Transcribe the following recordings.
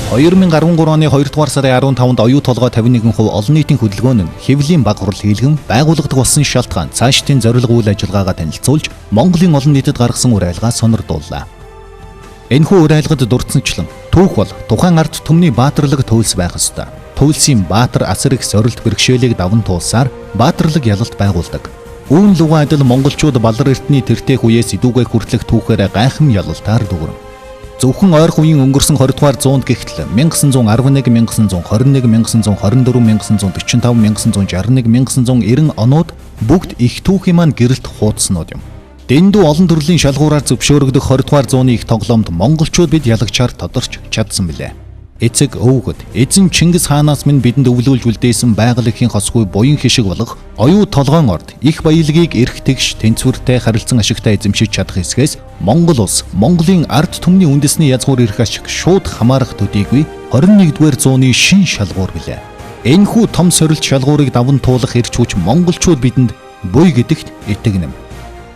2013 оны 2 дугаар сарын 15-нд оюу толгой 51% олон нийтийн хөдөлгөөн нь хэвлэлийн баг хурал хийлгэн байгуулагдах болсон шалтгаан цаашдын зорилго үйл ажиллагаагаа танилцуулж Монголын олон нийтэд гаргасан ур айлгаа сонирдууллаа. Энэхүү ур айлгад дурдсанчлан түүх бол тухайн ард түмний баатарлаг төвлс байх ёстой. Төвлсийн баатар асар их сорилт бэрхшээлийг даван туулсаар баатарлаг ялалт байгуулдаг. Үүн луган адил монголчууд балар эртний тэртех үеэс идүүгээ хүртэлх түүхээр гайхам ялалтаар дүүрэн. Зөвхөн ойрхон үеийн өнгөрсөн 20 дугаар зуунд гихтэл 1911, 1921, 1924, 1945, 1961, 1990 онууд бүгд их түүхийн маань гэрэлт хуудснууд юм. Дэндүү олон төрлийн шалгуураар зөвшөөрөгдөх 20 дугаар зууны их тоглоомд монголчууд бид ялагчаар тодорч чадсан билээ. Эцэг өвгөд эзэн Чингис хаанаас минь бидэнд өвлүүлж үлдээсэн байгалийн хосгүй буян хишиг болох оюу толгойн орд их баялагийг эрх тэгш тэнцвэртэй харилцан ашигтай эзэмшиж чадах хэсгээс Монгол улс Монголын ард түмний үндэсний язгуур эрх ашиг шууд хамаарах төдийгүй 21-р зууны шин шалгуур билээ. Энэхүү том сорилт шалгуурыг даван туулах эрч хүч монголчууд бидэнд буй гэдэгт итгэнэм.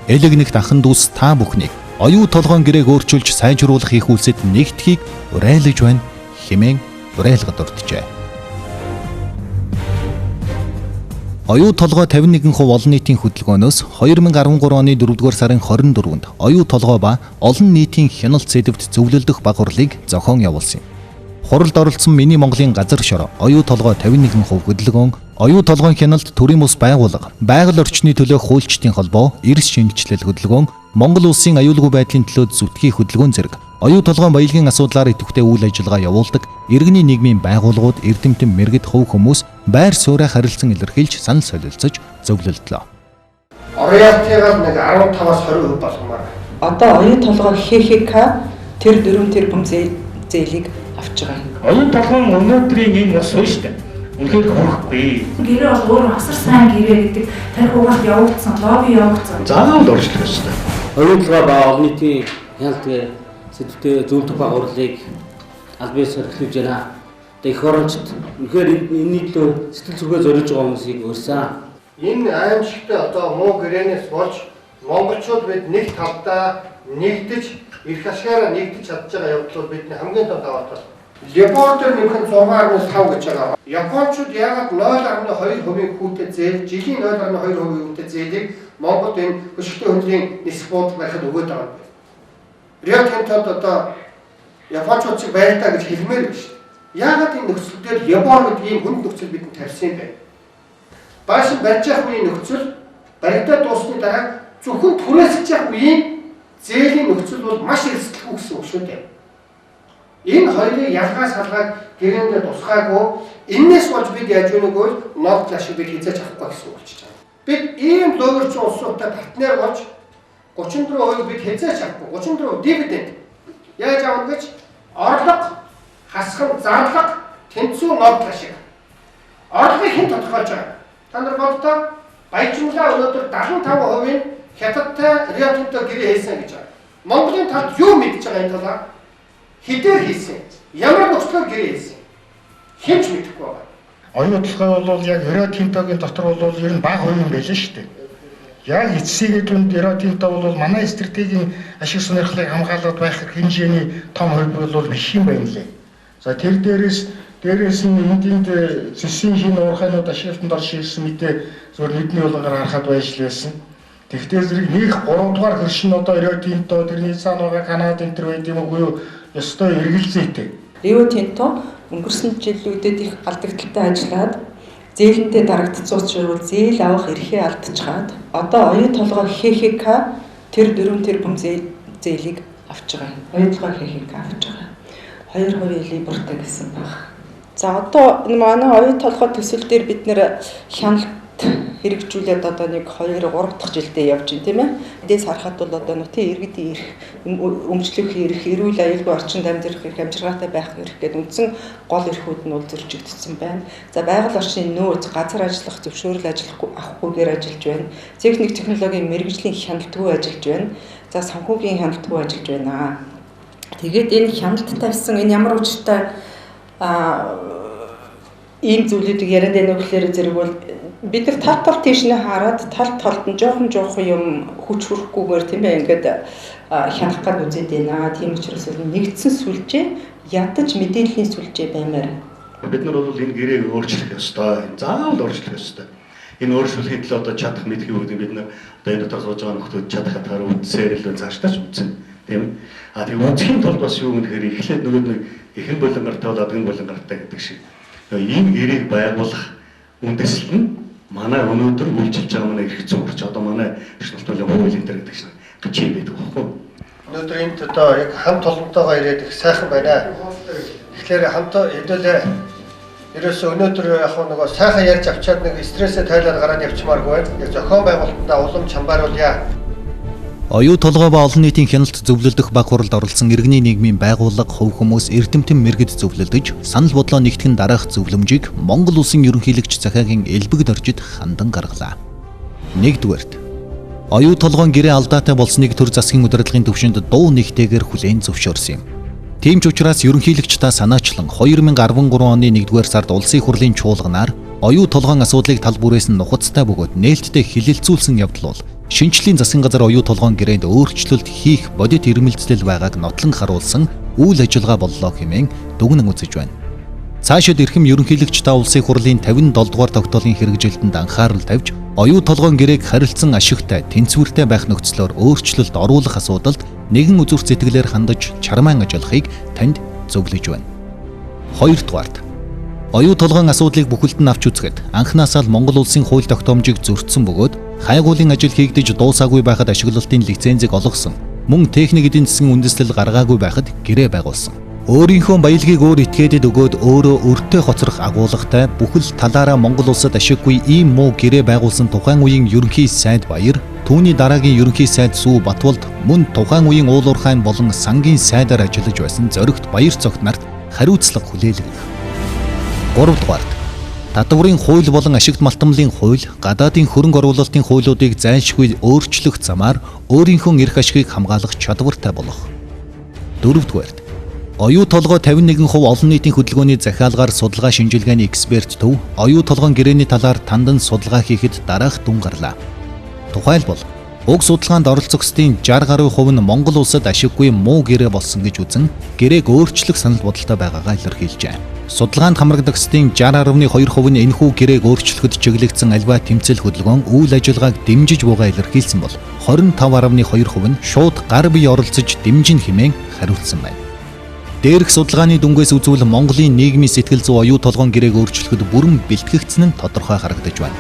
Элэгнэгт ахан дүүс та бүхнийг оюу толгойн гэрээг өөрчилж сайжруулах их үйлсэд нэгтгэхийг уриалж байна хэмээн уриалгад урьджээ. Оюу толгой 51% олон нийтийн хөдөлгөөнөөс 2013 оны 4-р сарын 24-нд оюу толгой ба олон нийтийн хяналт сэдвт зөвлөлдөх баг хурлыг зохион явуулсан юм. Хуралд оролцсон Миний Монголын газар шор оюу толгой 51% хөдөлгөөн, оюу толгойн хяналт төрийн ус байгууллага, байгаль орчны төлөө хуульчдын холбоо, эрс шинжилэл хөдөлгөөн, Монгол улсын аюулгүй байдлын төлөө зүтгэхийн хөдөлгөөн зэрэг оюу толгойн баялагын асуудлаар идэвхтэй үйл ажиллагаа явуулдаг иргэний нийгмийн байгууллагууд, эрдэмтэн мэргэд хөв хүмүүс байр суурь харилцан илэрхийлж санал солилцож зөвлөлдлөө. Ороятыгаар нэг 15-аас 20% болгомоор. Одоо оюу толгой ХХК тэр дөрөв тэр зээлийг авч байгаа. Оюу толгойн өнөөдрийн энэ бас шүү дээ. Үнэхээр хөрөхгүй. Гэрээ бол өөрөө асар сайн гэрээ гэдэг тарих угаалт явагдсан, лобби явагдсан. Заавал дуршлах ёстой. Оюу толгой ба олон нийтийн хяналт сэдвтэй зөвлөлт баг хурлыг аль биес эрхлэж байна. Их орончд үнэхээр энэний төлөө сэтгэл зүгээ зориулж байгаа хүмүүсийг урьсан. Энэ аимшигтай одоо муу гэрээнээс болж монголчууд бид нэг талдаа нэгдэж эрх ашгаараа нэгдэж чадж байгаа явдлууд бидний хамгийн том даваа тал. Лебордер нэмэх 6.5 гэж байгаа. Япончууд яагаад 0.2% хүүтэй зээл, жилийн 0.2% хүүтэй зээлийг Монголд энэ хөшөлтөө хөндлийн нисэх буудал байхад өгөөд байгаа юм. Рио Тинтод одоо Япончууд шиг байлтаа гэж хэлмээр байна шүү дээ. Яагаад энэ нөхцөл дээр Япон гэдэг ийм хүнд нөхцөл бидэнд тавьсан юм бэ? Баашин барьж явах үеийн нөхцөл баригдаад дуусны дараа зөвхөн түрээсэж явах үеийн зээлийн нөхцөл бол маш эрсдэлгүй гэсэн үг шүү дээ. Энэ хоёрын ялгаа салгааг гэрээндээ тусгаагүй энэс болж бид яаж өгнөг бол нот ашиг бид хийж авахгүй гэсэн үг болчихж байгаа. Бид ийм лоогерч улсуудтай партнер болж 34% бид хийж авахгүй 34% дивиденд яаж авах гэж орлого хасхан зарлага тэнцүү нот ашиг орлогыг хэн тодорхойлж байгаа. Та нар боддоо баяжмлаа өнөөдөр 75% хятадтай Рио Тинто гэрээ хийсэн гэж байна. Монголын талд юу мэдж байгаа энэ талаар хэдээр хийсэн? Ямар нөхцөлөөр гэрээ хийсэн? Хэн ч мэдэхгүй байгаа. Оюу толгой бол яг Рио Тинтогийн дотор бол ер нь бага хувийн байлаа шүү дээ. Яг эцсийн дүнд Рио Тинто бол манай стратегийн ашиг сонирхлыг хамгаалаад байх хэмжээний том хувь бол их юм байна лээ. За тэр дээрээс нь энд зэсийн шинэ уурхайнууд ашиглалтанд орж ирсэн мэдээ зөвхөн нүдний улгаар харахад байжлээсэн. Тэгтээ зэрэг нэг 3 дугаар хөршин одоо Рио Тинто тэрний цаана байгаа Канада энэ төр байд юм уу юу ёстой эргэлзээтэй. Рио Тинто өнгөрсөн жилүүдэд их алдагдaltaй ажиллаад зээлэнтэй дарагдсан учраас зээл авах эрхээ алдчихад одоо оюу толгой ХХК тэр дөрөв тэр бүм зээлийг авч байгаа. Оюу толгой ХХК авч байгаа. 2% либертэй гэсэн баг. За одоо манай оюу толгой төсөл дээр бид нэр хяналт хэрэгжүүлээд одоо нэг 2-3 дахь жилдээ явж байна тийм ээ. Эдээс харахад бол одоо нутгийн иргэдийн эрх, өмчлөх эрх, эрүүл аюулгүй орчинд амьдрах эрх, амжиргаатай байх эрх гэдэг үндсэн гол эрхүүд нь бол зөрчигдсөн байна. За байгаль орчны нөөц, газар ажиллах, зөвшөөрөл авахгүйгээр ажиллаж байна. Техник технологийн мэргэжлийн хяналтгүй ажиллаж байна. За санхүүгийн хяналтгүй ажиллаж байна. Тэгээд энэ хяналт тавьсан энэ ямар учиртай ийм зүйлүүдийг яриад байна гэхээр зэрэг бол бид нар тал тал тийш нь хараад тал талд нь жоохон юм хүч хүрэхгүйгээр тийм ээ ингээд хянах гад үзээд байна. Тийм учраас нэгдсэн сүлжээ ядаж мэдээллийн сүлжээ баймаар. Бид нар бол энэ гэрээг өөрчлөх ёстой. Заавал өөрчлөх ёстой. Энэ өөрчлөхийн төлөө одоо чадах мэдхийг өгдөг бид нар одоо энэ дотор сууж байгаа нөхдүүд чадах хатгаар үдсээр л цаашдаач үдсэн. Тийм ээ. А тийм үдсхийн тулд бас юу гэхээр эхлээд нөгөө нэг эхэн болонгартай бол адгын болонгартай гэдэг шиг. Ийм гэрээг байгуулах үндэслэл нь манай өнөөдөр үйлчилж байгаа манай эрх зүйн орч одоо манай эрх нөлтөлийн хууль энэ гэдэг шиг гачиг байдаг байхгүй. Өнөөдөр энд одоо яг хамт олонтойгоо ирээд их сайхан байна. Тэгэхээр хамт хэдүүлээ. Ерөөсөө өнөөдөр яг нөгөө сайхан ярьж авчаад нэг стрессээ тайлаад гараад явчмааргүй байна. Яг зохион байгуулалтаа улам чамбааруулъя. Оюу толгой ба олон нийтийн хяналт зөвлөлдөх баг хуралд оролцсон иргэний нийгмийн байгууллага, хувь хүмүүс эрдэмтэн мэргэд зөвлөлдөж, санал бодлоо нэгтгэн дараах зөвлөмжийг Монгол улсын ерөнхийлөгч захиагийн элбэг доржид хандан гаргалаа. 1-р оюу толгойн гэрээ алдаатай болсныг төр засгийн удирдлагын төвшөнд дуу нэгтэйгээр хүлээн зөвшөөрсөн юм. Тийм ч учраас ерөнхийлөгч та санаачлан 2013 оны 1-р сард улсын хурлын чуулганаар оюу толгойн асуудлыг тал бүрээс нь нухацтай бөгөөд нээлттэй хилэлцүүлсэн явдал бол шинжлэлийн засгийн газар оюу толгойн гэрээнд өөрчлөлт хийх бодит ирмэлцэл байгааг нотлон харуулсан үйл ажиллагаа боллоо хэмээн дүгнэн үзэж байна. Цаашид эрхэм ерөнхийлөгч та улсын хурлын 57 дугаар тогтоолын хэрэгжилтэнд анхаарал тавьж оюу толгойн гэрээг харилцсан ашигтай, тэнцвэртэй байх нөхцлөөр өөрчлөлт оруулах асуудалд нэгэн үзүрт сэтгэлээр хандаж чармаан ажиллахыг танд зөвлөж байна. 2-р оюу толгойн асуудлыг бүхэлд нь авч үзэхэд анхнаасаа л Монгол улсын хууль тогтоомжийг зөрчсөн бөгөөд хайгуулын ажил хийгдэж дуусаагүй байхад ашиглалтын лицензийг олгосон, мөн техник эдийн засгийн үндэслэл гаргаагүй байхад гэрээ байгуулсан. Өөрийнхөө баялагийг өөр этгээдэд өгөөд өөрөө өртөө хоцрох агуулгатай бүхэл талаараа Монгол улсад ашиггүй ийм муу гэрээ байгуулсан тухайн үеийн ерөнхий сайд Баяр, түүний дараагийн ерөнхий сайд Сүү Батболд, мөн тухайн үеийн уулуур хаан болон сангийн сайдаар ажиллаж байсан зоригт Баяр цогт нарт хариуцлага хүлээлгэх. 3-р татварын хууль болон ашигт малтамлын хууль, гадаадын хөрөнгө оруулалтын хуулиудыг зайлшгүй өөрчлөх замаар өөрийнхөө эрх ашигыг хамгаалах чадвартай болох. 4-р оюу толгой 51% олон нийтийн хөдөлгөөний захиалгаар судалгаа шинжилгээний эксперт төв оюу толгойн гэрээний талаар тандан судалгаа хийхэд дараах дүн гарлаа. Тухайлбал уг судалгаанд оролцох ёсны 60% нь Монгол улсад ашиггүй муу гэрээ болсон гэж үзэн гэрээг өөрчлөх санал бодолтой байгаагаа илэрхийлжээ. Судалгаанд хамрагдах ёсны 60.2% нь энэхүү гэрээг өөрчлөхөд чиглэгдсэн альва тэмцэл хөдөлгөөн үйл ажиллагааг дэмжиж буйгаа илэрхийлсэн бол 25.2% нь шууд гар бие оролцож дэмжин хэмээн хариулсан байна. Дээрх судалгааны дүнгээс үзвэл Монголын нийгмийн сэтгэл зүй оюу толгойн гэрээг өөрчлөхөд бүрэн бэлтгэгдсэн нь тодорхой харагдаж байна.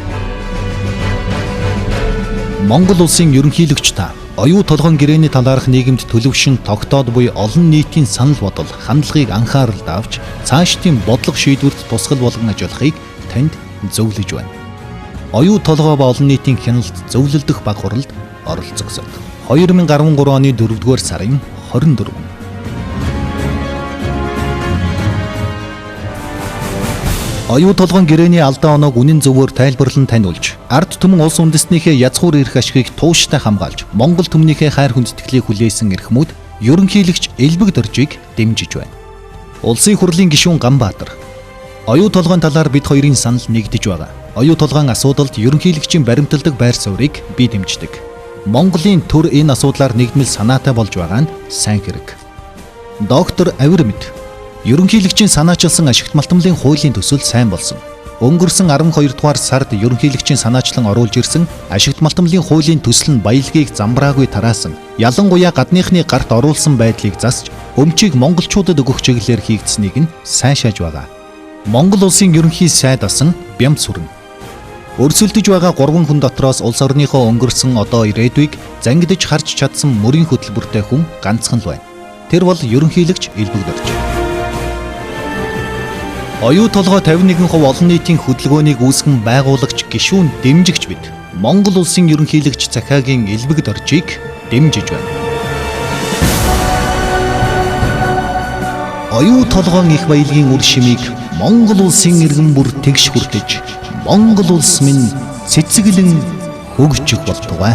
Монгол улсын ерөнхийлөгч та оюу толгойн гэрээний талаарх нийгэмд төлөвшин тогтоод буй олон нийтийн санал бодол, хандлагыг анхааралд авч цаашдын бодлого шийдвэрт тусгал болгон ажиллахыг танд зөвлөж байна. Оюу толгой ба олон нийтийн хяналт зөвлөлдөх баг хуралд оролцогсод 2013 оны 4-р сарын 24. Оюу толгойн гэрээний алдаа оноог үнэн зөвөөр тайлбарлан таниулж, ард түмэн улс үндэстнийхээ язгуур эрх ашигыг тууштай хамгаалж, Монгол түмнийхээ хайр хүндэтгэлийг хүлээсэн эрхмүүд ерөнхийлөгч элбэг доржийг дэмжиж байна. Улсын хурлын гишүүн Ганбаатар оюу толгойн талаар бид хоёрын санал нэгдэж байгаа. Оюу толгойн асуудалд ерөнхийлөгчийн баримталдаг байр суурийг би дэмждэг. Монголын төр энэ асуудлаар нэгдмэл санаатай болж байгаа нь сайн хэрэг. Доктор Авир мэд ерөнхийлөгчийн санаачилсан ашигт малтамлын хуулийн төсөл сайн болсон. Өнгөрсөн 12 дугаар сард ерөнхийлөгчийн санаачлан оруулж ирсэн ашигт малтамлын хуулийн төсөл нь баялагийг замбраагүй тараасан, ялангуяа гадныхны гарт оруулсан байдлыг засч, өмчийг монголчуудад өгөх чиглэлээр хийгдсэнийг нь сайшааж байгаа. Монгол улсын ерөнхий сайд асан бямц сүрнэ. Өрсөлдөж байгаа 3 хүн дотроос улс орныхоо өнгөрсөн одоо ирээдүйг зангидж харж чадсан мөрийн хөтөлбөртэй хүн ганцхан л байна. Тэр бол ерөнхийлөгч элбэг дорж. Оюу толгой 51% олон нийтийн хөдөлгөөнийг үүсгэн байгуулагч гишүүн дэмжигч бид Монгол улсын ерөнхийлөгч захиагийн элбэг доржийг дэмжиж байна. Оюу толгойн их баялагын үр шимийг Монгол улсын иргэн бүр тэгш хүртэж Монгол улс минь цэцэглэн хөгжих болтугай.